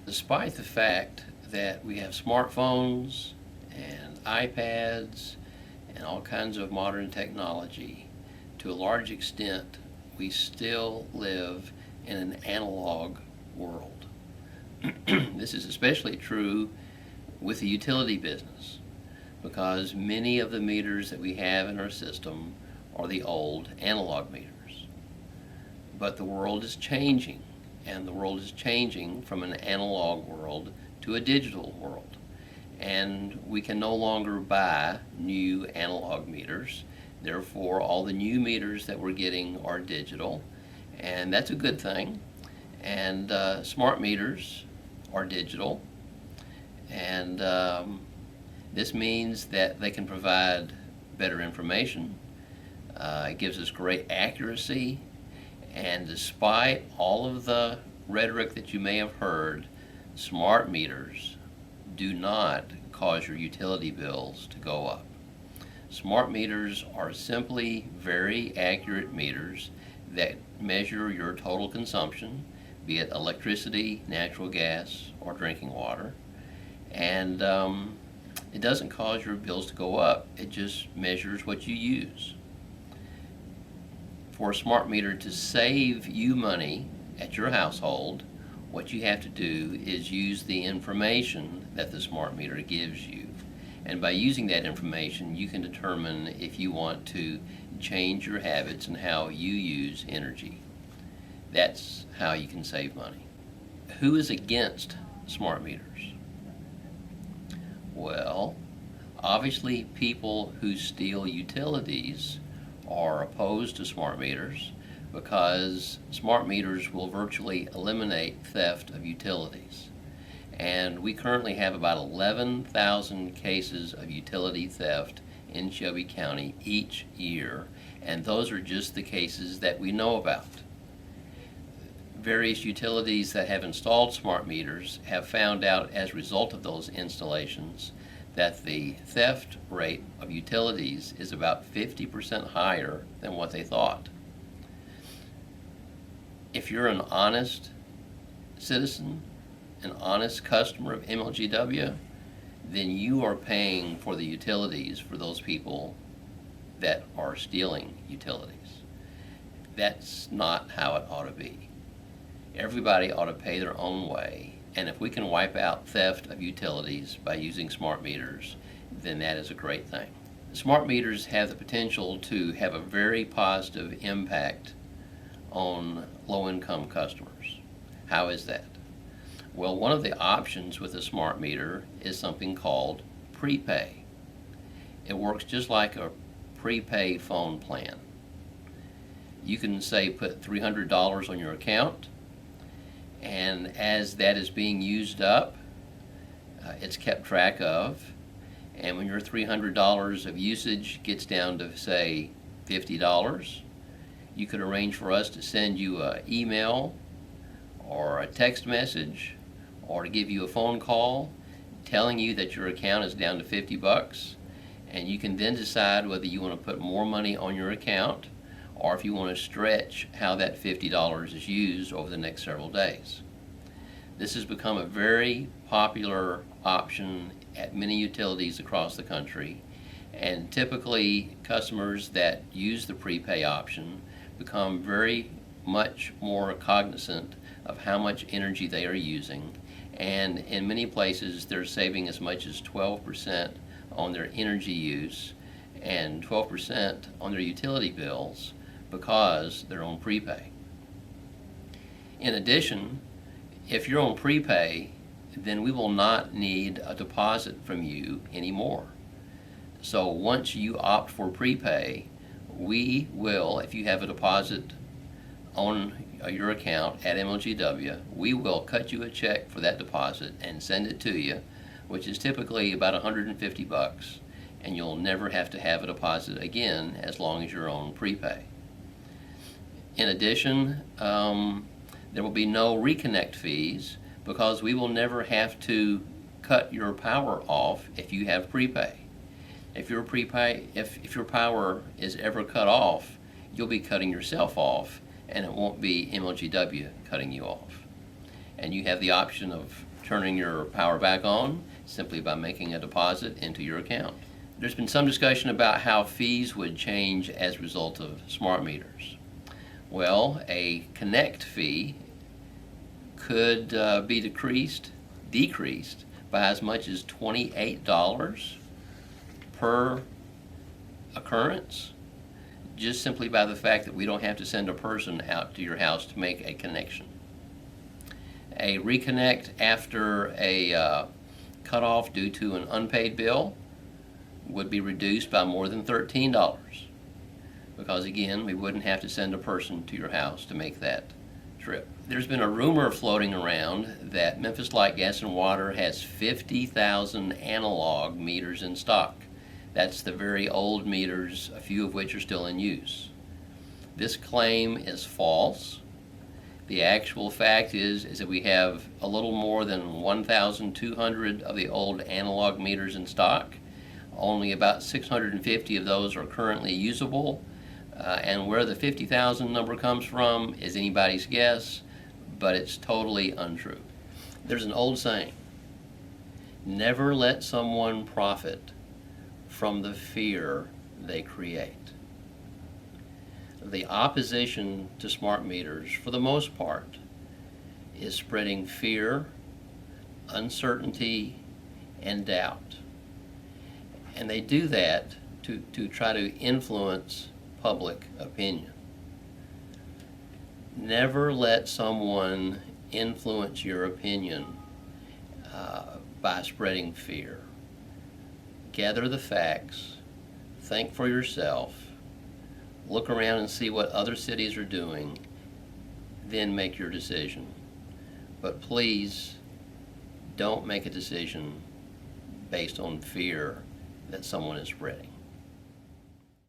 Despite the fact that we have smartphones and iPads and all kinds of modern technology, to a large extent, we still live in an analog world. This is especially true with the utility business because many of the meters that we have in our system are the old analog meters. But the world is changing, and the world is changing from an analog world to a digital world. And we can no longer buy new analog meters. Therefore, all the new meters that we're getting are digital, and that's a good thing. And smart meters are digital, and this means that they can provide better information. It gives us great accuracy, and despite all of the rhetoric that you may have heard, smart meters do not cause your utility bills to go up. Smart meters are simply very accurate meters that measure your total consumption, be it electricity, natural gas, or drinking water. And it doesn't cause your bills to go up, it just measures what you use. For a smart meter to save you money at your household, what you have to do is use the information that the smart meter gives you. And by using that information, you can determine if you want to change your habits and how you use energy. That's how you can save money. Who is against smart meters? Well, obviously people who steal utilities are opposed to smart meters because smart meters will virtually eliminate theft of utilities. And we currently have about 11,000 cases of utility theft in Shelby County each year, and those are just the cases that we know about. Various utilities that have installed smart meters have found out as a result of those installations that the theft rate of utilities is about 50% higher than what they thought. If you're an honest citizen, an honest customer of MLGW, then you are paying for the utilities for those people that are stealing utilities. That's not how it ought to be. Everybody ought to pay their own way, and if we can wipe out theft of utilities by using smart meters, then that is a great thing. Smart meters have the potential to have a very positive impact on low-income customers. How is that? Well, one of the options with a smart meter is something called prepay. It works just like a prepay phone plan. You can say put $300 on your account, and as that is being used up, it's kept track of, and when your $300 of usage gets down to, say, $50, you could arrange for us to send you an email or a text message or to give you a phone call telling you that your account is down to $50, and you can then decide whether you want to put more money on your account or if you want to stretch how that $50 is used over the next several days. This has become a very popular option at many utilities across the country, and typically customers that use the prepay option become very much more cognizant of how much energy they are using, and in many places they're saving as much as 12% on their energy use and 12% on their utility bills because they're on prepay. In addition, if you're on prepay, then we will not need a deposit from you anymore. So once you opt for prepay, we will, if you have a deposit on your account at MLGW, we will cut you a check for that deposit and send it to you, which is typically about $150, and you'll never have to have a deposit again as long as you're on prepay. In addition, there will be no reconnect fees because we will never have to cut your power off if you have prepay. If your power is ever cut off, you'll be cutting yourself off, and it won't be MLGW cutting you off. And you have the option of turning your power back on simply by making a deposit into your account. There's been some discussion about how fees would change as a result of smart meters. Well, a connect fee could be decreased by as much as $28 per occurrence, just simply by the fact that we don't have to send a person out to your house to make a connection. A reconnect after a cutoff due to an unpaid bill would be reduced by more than $13, because again, we wouldn't have to send a person to your house to make that trip. There's been a rumor floating around that Memphis Light Gas and Water has 50,000 analog meters in stock. That's the very old meters, a few of which are still in use. This claim is false. The actual fact is that we have a little more than 1,200 of the old analog meters in stock. Only about 650 of those are currently usable, and where the 50,000 number comes from is anybody's guess, but it's totally untrue. There's an old saying, never let someone profit from the fear they create. The opposition to smart meters, for the most part, is spreading fear, uncertainty, and doubt. And they do that to try to influence public opinion. Never let someone influence your opinion by spreading fear. Gather the facts, think for yourself, look around and see what other cities are doing, then make your decision. But please don't make a decision based on fear that someone is spreading.